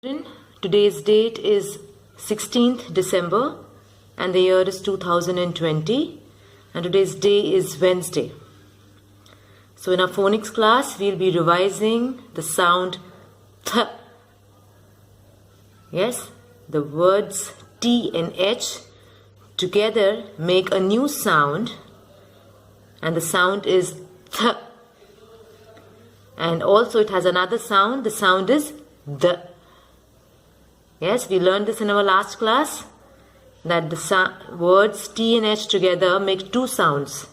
Today's date is 16th December and the year is 2020 and today's day is Wednesday. So in our phonics class we'll be revising the sound th. Yes, the words T and H together make a new sound and the sound is th. And also it has another sound, the sound is the. Yes, we learned this in our last class, that the words T and H together make two sounds.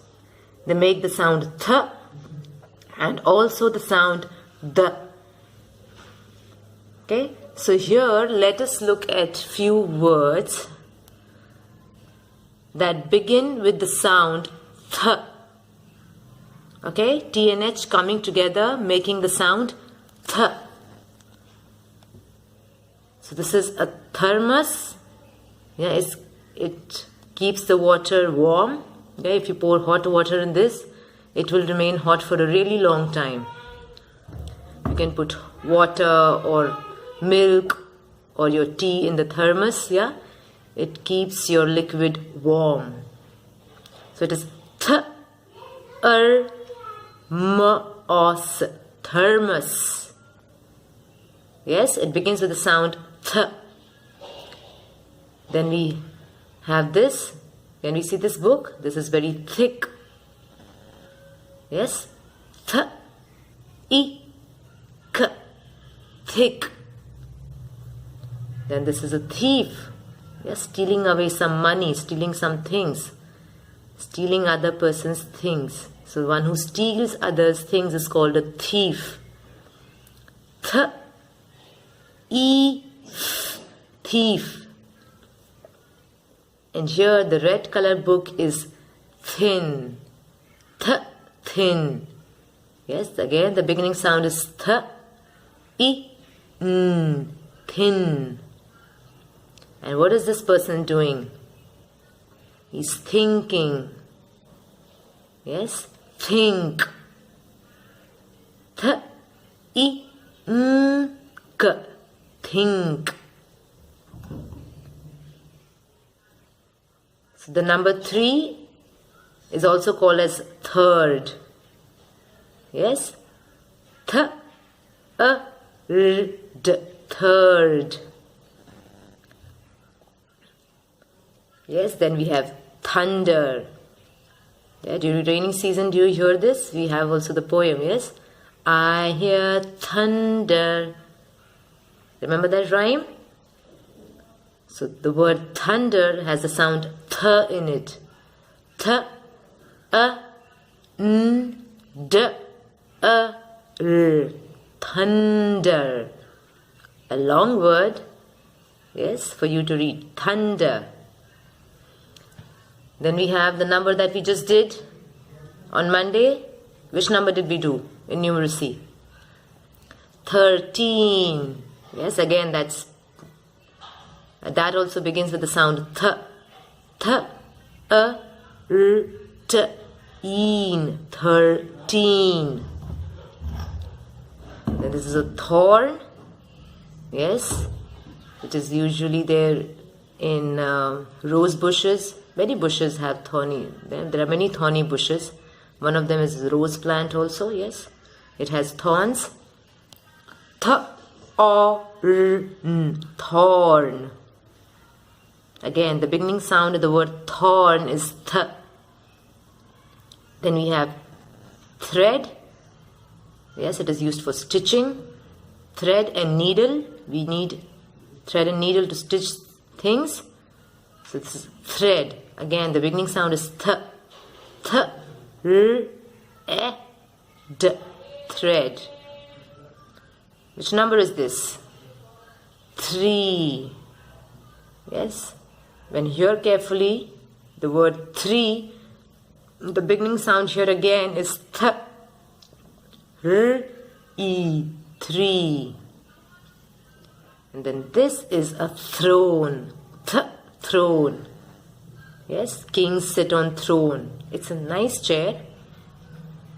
They make the sound th and also the sound the. Okay, so here let us look at few words that begin with the sound th. Okay, T and H coming together making the sound th. So this is a thermos. Yeah, it keeps the water warm. Yeah, if you pour hot water in this, it will remain hot for a really long time. You can put water or milk or your tea in the thermos. Yeah, it keeps your liquid warm. So it is thermos, thermos. Yes, it begins with the sound th. Then we have this. When we see this book, this is very thick. Yes, th, I, k, thick. Then this is a thief. Yes, stealing away some money, stealing some things, stealing other person's things. So one who steals others' things is called a thief. Th, I, thief. And here the red color book is thin. Th, thin. Yes, again the beginning sound is th, I, thin. And what is this person doing? He's thinking. Yes, think. Th, I, k, think. So the number 3 is also called as third. Yes, th, a, r, d, third. Yes, then we have thunder. Yeah, during raining season, do you hear this? We have also the poem, yes? I hear thunder. Remember that rhyme? So the word thunder has the sound th in it. Th, a, n, d, a, r. Thunder. A long word, yes, for you to read. Thunder. Then we have the number that we just did on Monday. Which number did we do in numeracy? 13. Yes, again that also begins with the sound th. Th, a, r, t, een. 13. Then this is a thorn. Yes, it is usually there in rose bushes. Many bushes have thorny. There are many thorny bushes. One of them is rose plant also. Yes, it has thorns. Thorn. Again, the beginning sound of the word thorn is th. Then we have thread. Yes, it is used for stitching. Thread and needle. We need thread and needle to stitch things. So this is thread. Again, the beginning sound is th. Th, r, e, d. Thread. Which number is this? 3. Yes. When you hear carefully the word 3, the beginning sound here again is th, r, e, 3. And then this is a throne. Th, throne. Yes, kings sit on throne. It's a nice chair.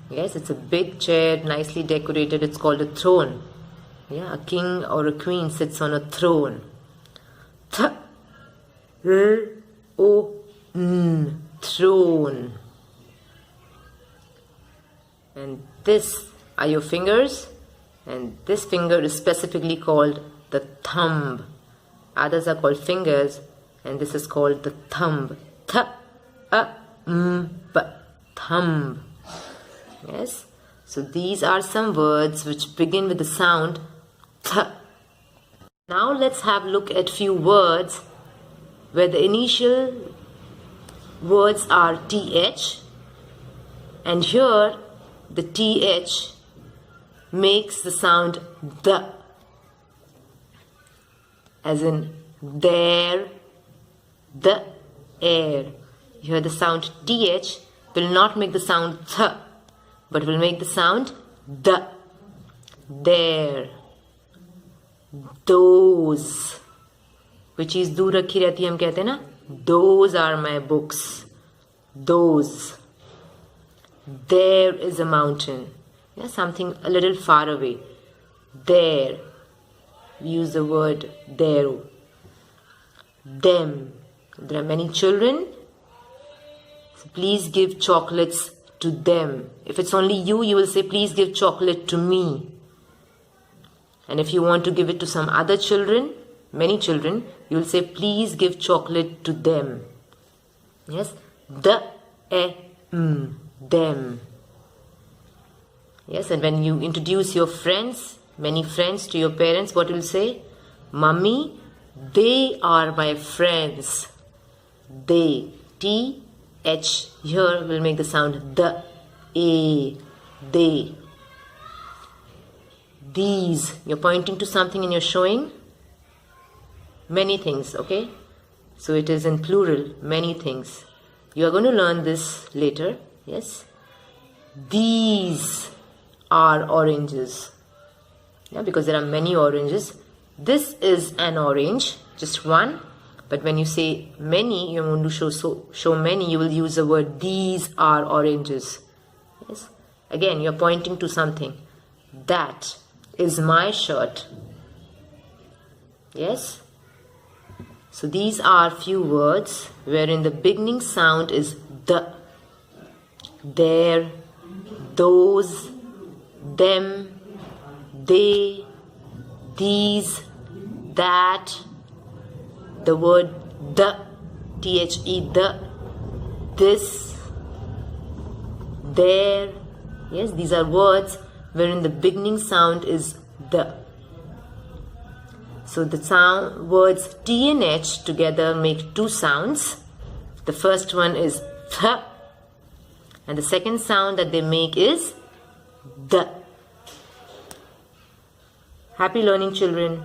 Yes, it's a big chair, nicely decorated. It's called a throne. Yeah, a king or a queen sits on a throne. Th, r, o, n, throne. And this are your fingers, and this finger is specifically called the thumb. Others are called fingers, and this is called the thumb. Th, a, b, thumb. Yes. So these are some words which begin with the sound th. Now let's have a look at few words where the initial words are th, and here the th makes the sound the, as in there, the air. Here the sound th will not make the sound th, but will make the sound the, there, those, which is दूर रखी रहती है, हम कहते हैं ना, those are my books, those, there is a mountain, yeah, something a little far away, there, we use the word there, them, there are many children, so please give chocolates to them. If it's only you, you will say, please give chocolate to me. And if you want to give it to some other children, many children, you will say, please give chocolate to them. Yes, them. Yes, and when you introduce your friends, many friends to your parents, what you will say? Mummy, they are my friends. They, T, H, here will make the sound the, A, they. These, you're pointing to something and you're showing many things, okay? So it is in plural, many things. You are going to learn this later, yes? These are oranges. Yeah, because there are many oranges. This is an orange, just one. But when you say many, you want to show many, you will use the word these are oranges. Yes? Again, you're pointing to something. That is my shirt. Yes? So these are few words wherein the beginning sound is the, there, those, them, they, these, that, the word the, the, the, this, there. Yes, these are words wherein the beginning sound is the. So the sound words T and H together make two sounds. The first one is th, and the second sound that they make is the. Happy learning, children.